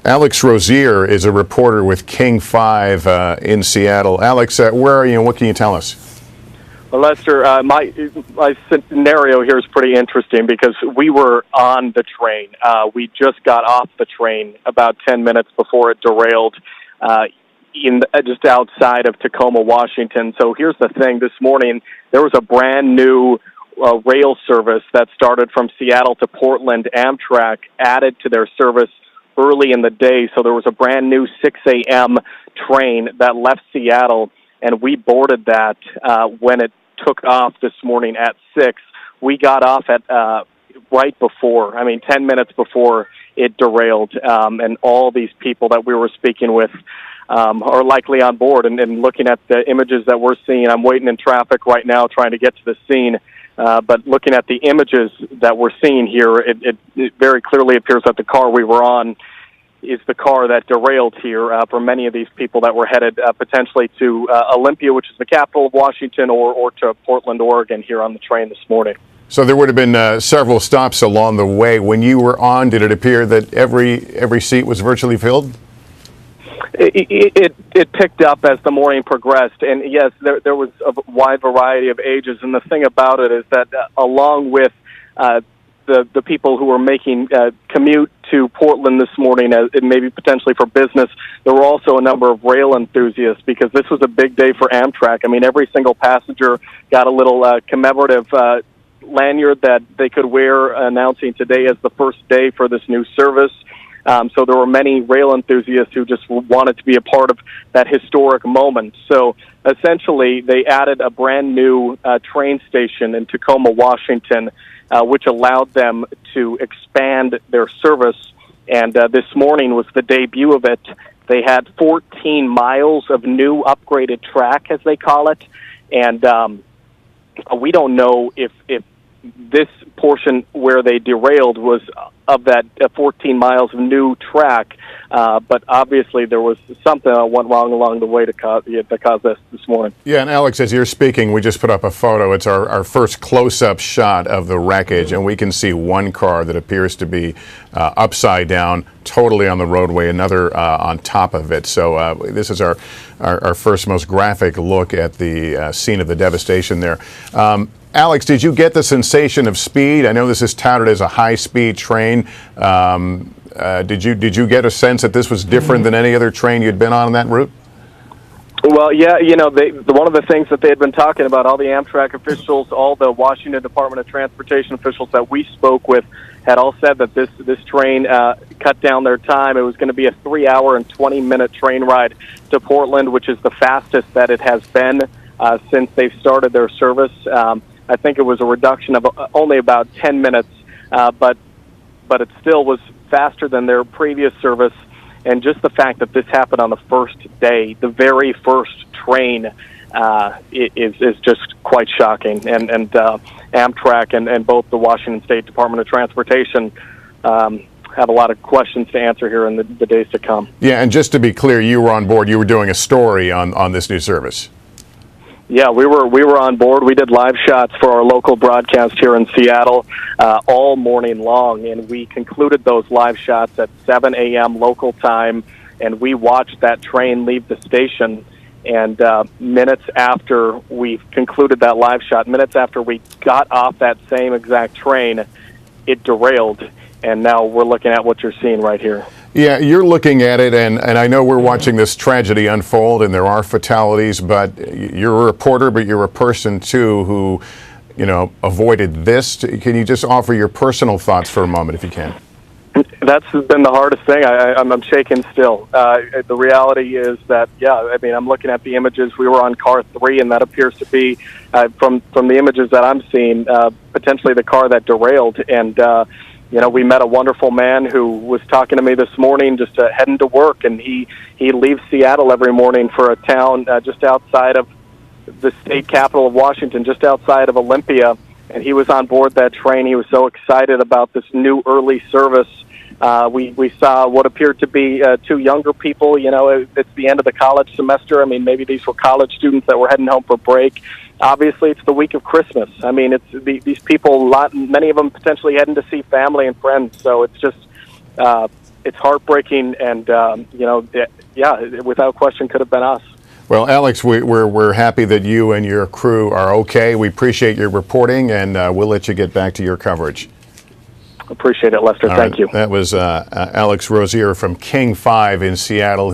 Alex Rozier is a reporter with King 5 in Seattle. Alex, where are you and what can you tell us? Well, Lester, my scenario here is pretty interesting because we were on the train. We just got off the train about 10 minutes before it derailed just outside of Tacoma, Washington. So here's the thing. This morning, there was a brand new rail service that started from Seattle to Portland. Amtrak added to their service early in the day. So there was a brand new 6 a.m. train that left Seattle, and we boarded that when it took off this morning at 6. We got off at right before, 10 minutes before it derailed, and all these people that we were speaking with are likely on board. And looking at the images that we're seeing, I'm waiting in traffic right now trying to get to the scene. But looking at the images that we're seeing here, it very clearly appears that the car we were on is the car that derailed here for many of these people that were headed potentially to Olympia, which is the capital of Washington, or to Portland, Oregon, here on the train this morning. So there would have been several stops along the way. When you were on, did it appear that every seat was virtually filled? It picked up as the morning progressed, and yes, there was a wide variety of ages. And the thing about it is that along with the people who were making commute to Portland this morning, maybe potentially for business, there were also a number of rail enthusiasts because this was a big day for Amtrak. Every single passenger got a little commemorative lanyard that they could wear announcing today as the first day for this new service. So there were many rail enthusiasts who just wanted to be a part of that historic moment. So essentially, they added a brand new train station in Tacoma, Washington, which allowed them to expand their service. And this morning was the debut of it. They had 14 miles of new upgraded track, as they call it. And we don't know if this portion where they derailed was of that 14 miles of new track, but obviously there was something that went wrong along the way to cause this morning. Yeah, and Alex, as you're speaking, we just put up a photo. It's our first close-up shot of the wreckage, and we can see one car that appears to be upside down, totally on the roadway, another on top of it. So this is our first most graphic look at the scene of the devastation there. Alex, did you get the sensation of speed? I know this is touted as a high-speed train. Did you get a sense that this was different than any other train you'd been on that route? Well, yeah, one of the things that they had been talking about, all the Amtrak officials, all the Washington Department of Transportation officials that we spoke with had all said that this train cut down their time. It was going to be a 3-hour and 20-minute train ride to Portland, which is the fastest that it has been since they've started their service. I think it was a reduction of only about 10 minutes, but it still was faster than their previous service. And just the fact that this happened on the first day, the very first train, is just quite shocking. And Amtrak and both the Washington State Department of Transportation have a lot of questions to answer here in the days to come. Yeah, and just to be clear, you were on board. You were doing a story on this new service. Yeah, we were on board. We did live shots for our local broadcast here in Seattle all morning long, and we concluded those live shots at 7 a.m. local time, and we watched that train leave the station. And minutes after we concluded that live shot, minutes after we got off that same exact train, it derailed, and now we're looking at what you're seeing right here. Yeah, you're looking at it, and I know we're watching this tragedy unfold, and there are fatalities, but you're a reporter, but you're a person, too, who, avoided this. Can you just offer your personal thoughts for a moment, if you can? That's been the hardest thing. I'm shaking still. The reality is that, I'm looking at the images. We were on car 3, and that appears to be, from the images that I'm seeing, potentially the car that derailed, and we met a wonderful man who was talking to me this morning, just heading to work, and he leaves Seattle every morning for a town just outside of the state capital of Washington, just outside of Olympia, and he was on board that train. He was so excited about this new early service. We saw what appeared to be 2 younger people. It's the end of the college semester. Maybe these were college students that were heading home for break. Obviously, it's the week of Christmas. It's these people, many of them potentially heading to see family and friends. So it's just it's heartbreaking, and without question, could have been us. Well, Alex, we're happy that you and your crew are okay. We appreciate your reporting, and we'll let you get back to your coverage. Appreciate it, Lester. Thank you. That was Alex Rozier from King 5 in Seattle.